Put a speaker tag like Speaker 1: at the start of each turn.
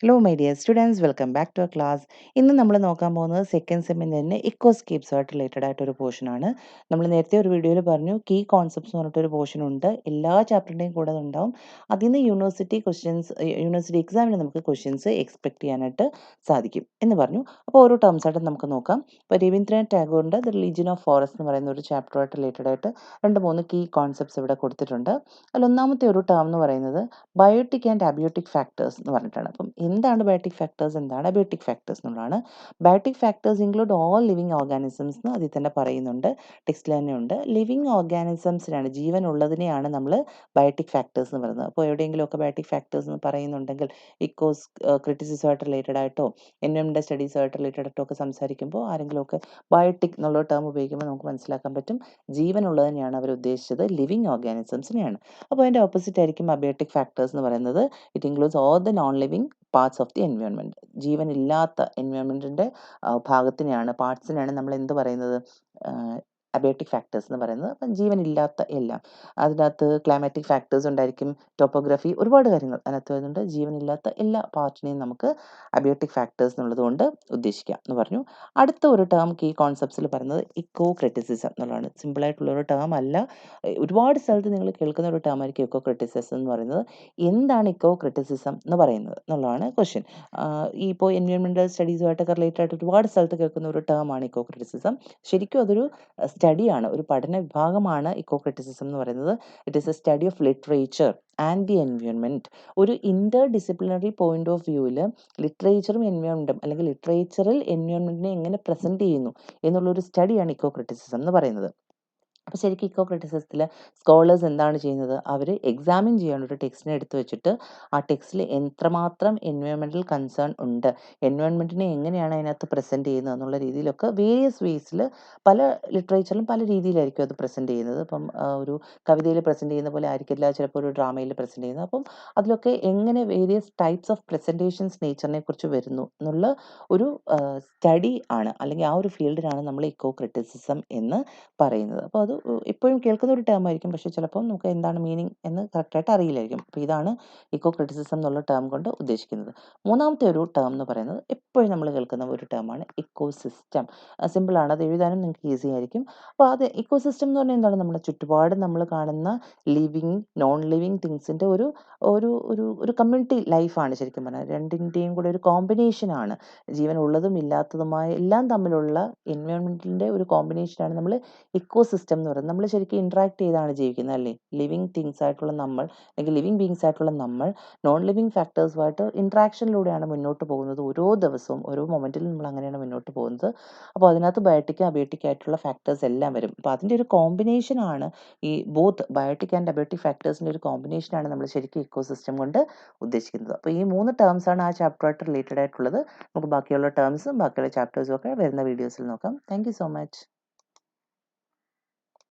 Speaker 1: Hello my dear students, welcome back to our class. ഇന്ന് നമ്മൾ നോക്കാൻ പോകുന്നത് സെക്കൻഡ് സെമ്മിൽ തന്നെ ഇക്കോസ്കേപ്സുമായിട്ട് റിലേറ്റഡ് ആയിട്ടൊരു പോർഷനാണ്. നമ്മൾ നേരത്തെ ഒരു വീഡിയോയിൽ പറഞ്ഞു കീ കോൺസെപ്റ്റ്സ് എന്ന് പറഞ്ഞിട്ടൊരു പോർഷൻ ഉണ്ട്, എല്ലാ ചാപ്റ്ററിൻ്റെയും കൂടെ ഉണ്ടാവും. അതിൽ നിന്ന് യൂണിവേഴ്സിറ്റി എക്സാമിന് നമുക്ക് ക്വസ്റ്റ്യൻസ് എക്സ്പെക്ട് ചെയ്യാനായിട്ട് സാധിക്കും എന്ന് പറഞ്ഞു. അപ്പോൾ ഓരോ ടേംസ് ആയിട്ട് നമുക്ക് നോക്കാം. ഇപ്പോൾ രവീന്ദ്രനാഥ് ടാഗോറിൻ്റെ ദ റിലീജിയൻ ഓഫ് ഫോറസ്റ്റ് എന്ന് പറയുന്ന ഒരു ചാപ്റ്ററുമായിട്ട് റിലേറ്റഡ് ആയിട്ട് 2-3 കീ കോൺസെപ്റ്റ്സ് ഇവിടെ കൊടുത്തിട്ടുണ്ട്. അതിൽ ഒന്നാമത്തെ ഒരു ടേം എന്ന് പറയുന്നത് ബയോട്ടിക് ആൻഡ് അബയോട്ടിക് ഫാക്ടേഴ്സ് എന്ന് പറഞ്ഞിട്ടാണ്. അപ്പം എന്താണ് ബയോട്ടിക് ഫാക്ടേഴ്സ്, എന്താണ് അബയോട്ടിക് ഫാക്ടേഴ്സ് എന്നുള്ളതാണ്. Biotic factors include all living organisms എന്ന് അതിൽ തന്നെ പറയുന്നുണ്ട്, ടെക്സ്റ്റിൽ തന്നെ ഉണ്ട്. ലിവിങ് ഓർഗാനിസംസിനാണ്, ജീവനുള്ളതിനെയാണ് നമ്മൾ ബയോട്ടിക് ഫാക്ടേഴ്സ് എന്ന് പറയുന്നത്. അപ്പോൾ എവിടെയെങ്കിലുമൊക്കെ ബയോട്ടിക് ഫാക്ടേഴ്സ് എന്ന് പറയുന്നുണ്ടെങ്കിൽ ക്രിറ്റിസിസമായിട്ട് റിലേറ്റഡ് ആയിട്ടോ എൻവയോൺമെൻറ്റൽ സ്റ്റഡീസുമായിട്ട് റിലേറ്റഡ് ആയിട്ടോ ഒക്കെ സംസാരിക്കുമ്പോൾ ആരെങ്കിലുമൊക്കെ ബയോട്ടിക് എന്നുള്ള ടേം ഉപയോഗിക്കുമ്പോൾ നമുക്ക് മനസ്സിലാക്കാൻ പറ്റും ജീവനുള്ളതിനെയാണ് അവർ ഉദ്ദേശിച്ചത്, ലിവിങ് ഓർഗാനിസംസിനെയാണ്. അപ്പോൾ അതിൻ്റെ ഓപ്പോസിറ്റ് ആയിരിക്കും അബയോട്ടിക് ഫാക്ടേഴ്സ് എന്ന് പറയുന്നത്. It includes all the non living parts of the environment. ജീവനില്ലാത്ത എൻവയോൺമെൻറ്റിൻ്റെ പാർട്സിനെയാണ് നമ്മൾ എന്ത് പറയുന്നത്, അബയോട്ടിക് ഫാക്ടേഴ്സ് എന്ന് പറയുന്നത്. അപ്പം ജീവനില്ലാത്ത എല്ലാം, അതിനകത്ത് ക്ലൈമാറ്റിക് ഫാക്ടേഴ്സ് ഉണ്ടായിരിക്കും, ടോപ്പോഗ്രഫി, ഒരുപാട് കാര്യങ്ങൾ അതിനകത്ത് വരുന്നുണ്ട്. ജീവനില്ലാത്ത എല്ലാ പാർട്ടിനെയും നമുക്ക് അബയോട്ടിക് ഫാക്ടേഴ്സ് എന്നുള്ളത് കൊണ്ട് ഉദ്ദേശിക്കാം എന്ന് പറഞ്ഞു. അടുത്ത ഒരു ടേം ഈ കോൺസെപ്റ്റ്സിൽ പറയുന്നത് ഇക്കോ ക്രിറ്റിസിസം എന്നുള്ളതാണ്. സിമ്പിളായിട്ടുള്ളൊരു ടേം അല്ല, ഒരുപാട് സ്ഥലത്ത് നിങ്ങൾ കേൾക്കുന്ന ഒരു ടേം ആയിരിക്കും ഇക്കോ ക്രിറ്റിസിസം എന്ന് പറയുന്നത്. എന്താണ് ഇക്കോ ക്രിറ്റിസിസം എന്ന് പറയുന്നത് എന്നുള്ളതാണ് ക്വസ്റ്റ്യൻ. ഇപ്പോൾ എൻവയോൺമെൻറ്റൽ സ്റ്റഡീസുമായിട്ടൊക്കെ റിലേറ്റഡ് ആയിട്ട് ഒരുപാട് സ്ഥലത്ത് കേൾക്കുന്ന ഒരു ടേമാണ് ഇക്കോ ക്രിറ്റിസിസം. ശരിക്കും അതൊരു സ്റ്റഡിയാണ്, ഒരു പഠന വിഭാഗമാണ് ഇക്കോ ക്രിറ്റിസിസം എന്ന് പറയുന്നത്. It is A study of literature and the environment. ഒരു ഇൻ്റർ ഡിസിപ്ലിനറി പോയിന്റ് ഓഫ് വ്യൂവിൽ ലിറ്ററേച്ചറും എൻവയോൺമെൻറ്റും, അല്ലെങ്കിൽ ലിറ്ററേച്ചറിൽ എൻവയോൺമെൻറ്റിനെ എങ്ങനെ പ്രസൻറ്റ് ചെയ്യുന്നു എന്നുള്ളൊരു സ്റ്റഡിയാണ് ഇക്കോ ക്രിറ്റിസിസം എന്ന് പറയുന്നത്. അപ്പോൾ ശരിക്കും ഇക്കോ ക്രിറ്റിസിസത്തിൽ സ്കോളേഴ്സ് എന്താണ് ചെയ്യുന്നത്, അവർ എക്സാമിൻ ചെയ്യാണ് ഒരു ടെക്സ്റ്റിനെ എടുത്ത് വെച്ചിട്ട് ആ ടെക്സ്റ്റിൽ എത്രമാത്രം എൻവയോൺമെൻറ്റൽ കൺസേൺ ഉണ്ട്, എൻവയോൺമെൻറ്റിനെ എങ്ങനെയാണ് അതിനകത്ത് പ്രസൻറ്റ് ചെയ്യുന്നത് എന്നുള്ള രീതിയിലൊക്കെ വേരിയസ് വേസിൽ പല ലിറ്ററേച്ചറിലും പല രീതിയിലായിരിക്കും അത് പ്രസൻറ്റ് ചെയ്യുന്നത്. ഇപ്പം ഒരു കവിതയിൽ പ്രസൻറ്റ് ചെയ്യുന്ന പോലെ ആയിരിക്കില്ല ചിലപ്പോൾ ഒരു ഡ്രാമയിൽ പ്രസൻറ്റ് ചെയ്യുന്നത്. അപ്പം അതിലൊക്കെ എങ്ങനെ വേരിയസ് ടൈപ്സ് ഓഫ് പ്രസൻറ്റേഷൻസ് നേച്ചറിനെ കുറിച്ച് വരുന്നു എന്നുള്ള ഒരു സ്റ്റഡി ആണ്, അല്ലെങ്കിൽ ആ ഒരു ഫീൽഡിനാണ് നമ്മൾ ഇക്കോ ക്രിറ്റിസിസം എന്ന് പറയുന്നത്. അപ്പോൾ അത് എപ്പോഴും കേൾക്കുന്ന ഒരു ടേം ആയിരിക്കും, പക്ഷേ ചിലപ്പോൾ നമുക്ക് എന്താണ് മീനിങ് എന്ന് കറക്റ്റായിട്ട് അറിയില്ലായിരിക്കും. അപ്പോൾ ഇതാണ് ഇക്കോ ക്രിറ്റിസിസം എന്നുള്ള ടേം കൊണ്ട് ഉദ്ദേശിക്കുന്നത്. മൂന്നാമത്തെ ഒരു ടേം എന്ന് പറയുന്നത് എപ്പോഴും നമ്മൾ കേൾക്കുന്ന ഒരു ടേമാണ് ഇക്കോ സിസ്റ്റം. സിമ്പിളാണ്, അത് എഴുതാനും നിങ്ങൾക്ക് ഈസി ആയിരിക്കും. അപ്പോൾ അത് ഇക്കോ സിസ്റ്റം എന്ന് പറഞ്ഞാൽ എന്താണ്, നമ്മുടെ ചുറ്റുപാട് നമ്മൾ കാണുന്ന ലിവിങ് നോൺ ലിവിങ് തിങ്സിൻ്റെ ഒരു ഒരു ഒരു ഒരു കമ്മ്യൂണിറ്റി ലൈഫാണ് ശരിക്കും പറഞ്ഞാൽ. രണ്ടിൻ്റെയും കൂടെ ഒരു കോമ്പിനേഷനാണ്, ജീവനുള്ളതും ഇല്ലാത്തതുമായ എല്ലാം തമ്മിലുള്ള എൻവയോൺമെൻറ്റിൻ്റെ ഒരു കോമ്പിനേഷനാണ് നമ്മൾ ഇക്കോ സിസ്റ്റം എന്ന് പറയുന്നത്. നമ്മൾ ശരിക്കും ഇൻട്രാക്ട് ചെയ്താണ് ജീവിക്കുന്നത് അല്ലേ. ലിവിങ് തിങ്സ് ആയിട്ടുള്ള നമ്മൾ, അല്ലെങ്കിൽ ലിവിങ് ബീങ്സ് ആയിട്ടുള്ള നമ്മൾ നോൺ ലിവിങ് ഫാക്ടേഴ്സുമായിട്ട് ഇൻട്രാക്ഷനിലൂടെയാണ് മുന്നോട്ട് പോകുന്നത്. ഓരോ ദിവസവും ഓരോ മൊമെൻറ്റിലും നമ്മൾ അങ്ങനെയാണ് മുന്നോട്ട് പോകുന്നത്. അപ്പോൾ അതിനകത്ത് ബയോട്ടിക് അബയോട്ടിക് ആയിട്ടുള്ള ഫാക്ടേഴ്സ് എല്ലാം വരും. അപ്പോൾ അതിൻ്റെ ഒരു കോമ്പിനേഷനാണ് ഈ ബോത്ത് ബയോട്ടിക് ആൻഡ് അബയോട്ടിക് ഫാക്ടേഴ്സിൻ്റെ ഒരു കോമ്പിനേഷനാണ് നമ്മൾ ശരിക്കും ഇക്കോ സിസ്റ്റം കൊണ്ട് ഉദ്ദേശിക്കുന്നത്. അപ്പോൾ ഈ 3 ടേംസാണ് ആ ചാപ്റ്ററായിട്ട് റിലേറ്റഡ് ആയിട്ടുള്ളത്. നമുക്ക് ബാക്കിയുള്ള ടേംസും ബാക്കിയുള്ള ചാപ്റ്റേഴ്സും ഒക്കെ വരുന്ന വീഡിയോസിൽ നോക്കാം. Thank you so much.